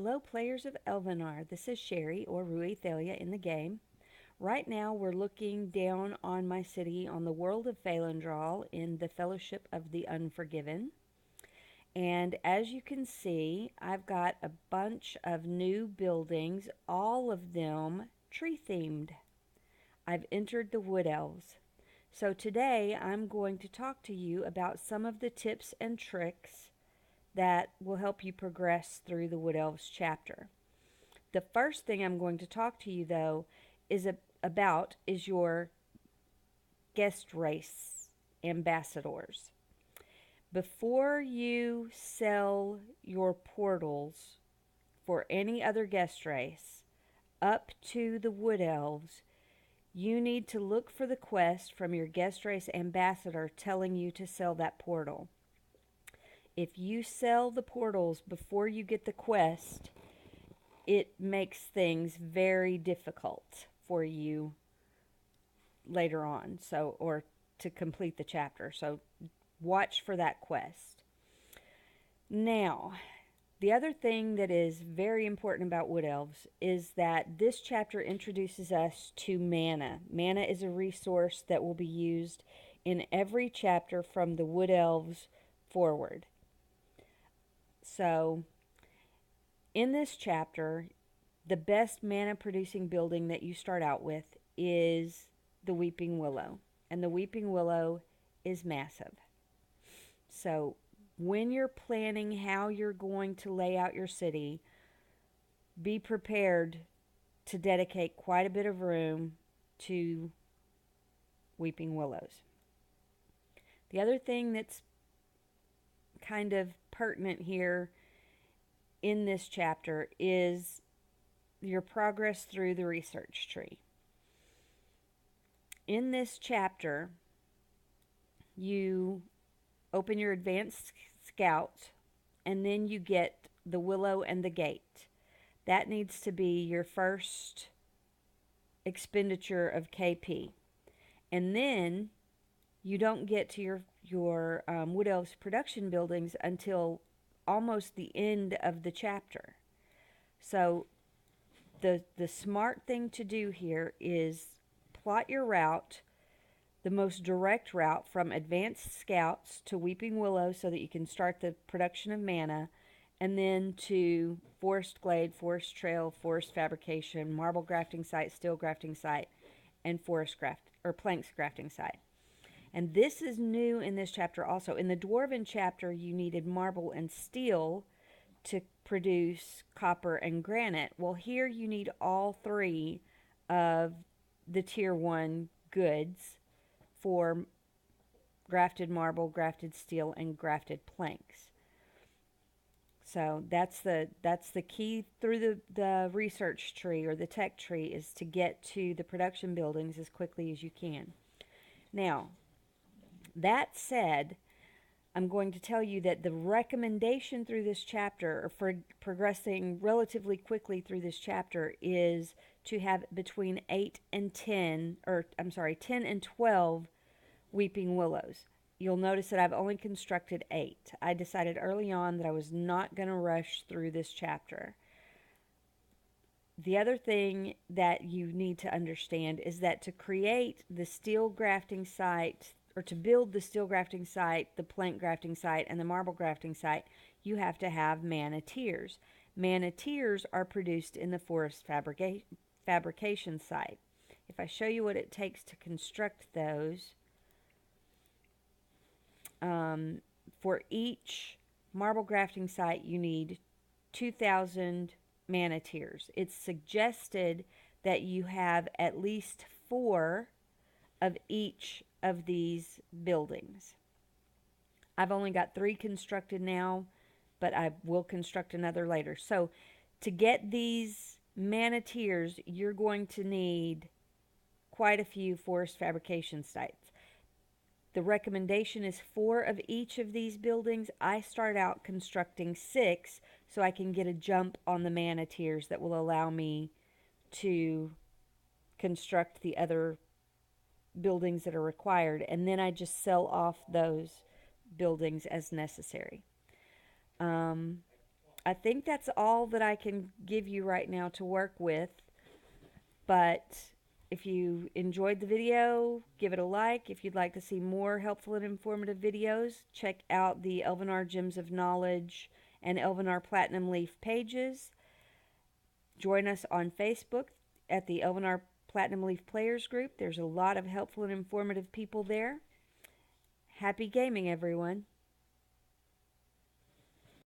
Hello, players of Elvenar. This is Sherry, or Rui Thalia, in the game. Right now, we're looking down on my city on the world of Phalendral in the Fellowship of the Unforgiven. And as you can see, I've got a bunch of new buildings, all of them tree themed. I've entered the Woodelves. So today, I'm going to talk to you about some of the tips and tricks that will help you progress through the Wood Elves chapter. The first thing I'm going to talk to you, though, is your guest race ambassadors. Before you sell your portals for any other guest race up to the Wood Elves, you need to look for the quest from your guest race ambassador telling you to sell that portal. If you sell the portals before you get the quest, it makes things very difficult for you later on, or to complete the chapter. So watch for that quest. Now, the other thing that is very important about Wood Elves is that this chapter introduces us to mana. Mana is a resource that will be used in every chapter from the Wood Elves forward. So, in this chapter, the best mana producing building that you start out with is the Weeping Willow. And the Weeping Willow is massive. So, when you're planning how you're going to lay out your city, be prepared to dedicate quite a bit of room to Weeping Willows. The other thing that's kind of pertinent here in this chapter is your progress through the research tree. In this chapter, you open your advanced scout, and then you get the willow and the gate. That needs to be your first expenditure of KP. And then you don't get to your Wood Elves production buildings until almost the end of the chapter. So the smart thing to do here is plot your route, the most direct route from advanced scouts to Weeping Willow so that you can start the production of mana, and then to Forest Glade, Forest Trail, Forest Fabrication, Marble Grafting Site, Steel Grafting Site, and Planks Grafting Site. And this is new in this chapter also. In the Dwarven chapter, you needed marble and steel to produce copper and granite. Well, here you need all three of the Tier 1 goods for grafted marble, grafted steel, and grafted planks. So that's the key through the research tree or the tech tree, is to get to the production buildings as quickly as you can. Now, that said, I'm going to tell you that the recommendation through this chapter, or for progressing relatively quickly through this chapter, is to have between 10 and 12 Weeping Willows. You'll notice that I've only constructed 8. I decided early on that I was not going to rush through this chapter. The other thing that you need to understand is that to create the steel grafting site, or to build the steel grafting site, the plank grafting site, and the marble grafting site, you have to have mana tiers. Mana tiers are produced in the forest fabrication site. If I show you what it takes to construct those, for each marble grafting site, you need 2,000 mana tiers. It's suggested that you have at least 4 of each of these buildings. I've only got 3 constructed now, but I will construct another later. So to get these mana tiers, you're going to need quite a few forest fabrication sites. The recommendation is 4 of each of these buildings. I start out constructing 6 so I can get a jump on the mana tiers that will allow me to construct the other buildings that are required, and then I just sell off those buildings as necessary. I think that's all that I can give you right now to work with. But if you enjoyed the video, give it a like. If you'd like to see more helpful and informative videos, check out the Elvenar Gems of Knowledge and Elvenar Platinum Leaf pages. Join us on Facebook at the Elvenar Platinum Leaf Players Group. There's a lot of helpful and informative people there. Happy gaming, everyone.